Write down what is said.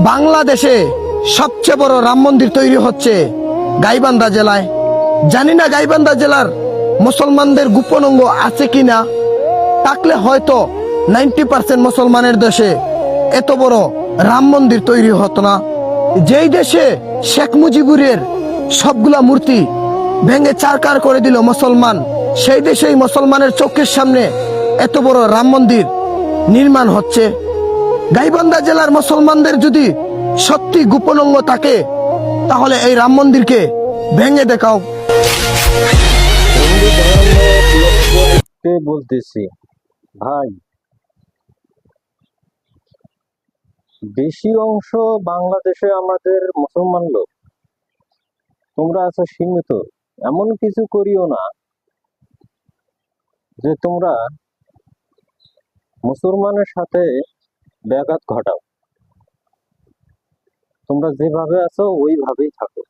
বাংলাদেশে সবচেয়ে বড় রাম মন্দির তৈরি হচ্ছে গাইবান্ধা জেলায়। জানি না গাইবান্ধা জেলার মুসলমানদের গোপন অঙ্গ আছে কিনা, থাকলে হয়তো 90% মুসলমানের দেশে এত বড় রাম মন্দির তৈরি হতো না। যেই দেশে শেখ মুজিবুরের সবগুলা মূর্তি ভেঙে চারকার করে দিল মুসলমান, সেই দেশেই মুসলমানের চোখের সামনে এত বড় রাম মন্দির নির্মাণ হচ্ছে। গাইবান্ধা জেলার মুসলমানদের যদি সত্যি গোপন অঙ্গ থাকে, তাহলে এই রাম মন্দিরকে ভেঙে দেখাও। হিন্দু ধর্মের লোককে বলতেছি, ভাই, বেশি অংশ বাংলাদেশে আমাদের মুসলমান লোক, তোমরা আছো সীমিত। এমন কিছু করিও না যে তোমরা মুসলমানের সাথে ব্যাঘাত ঘটাও। তোমরা যেভাবে আছো ওইভাবেই থাকো।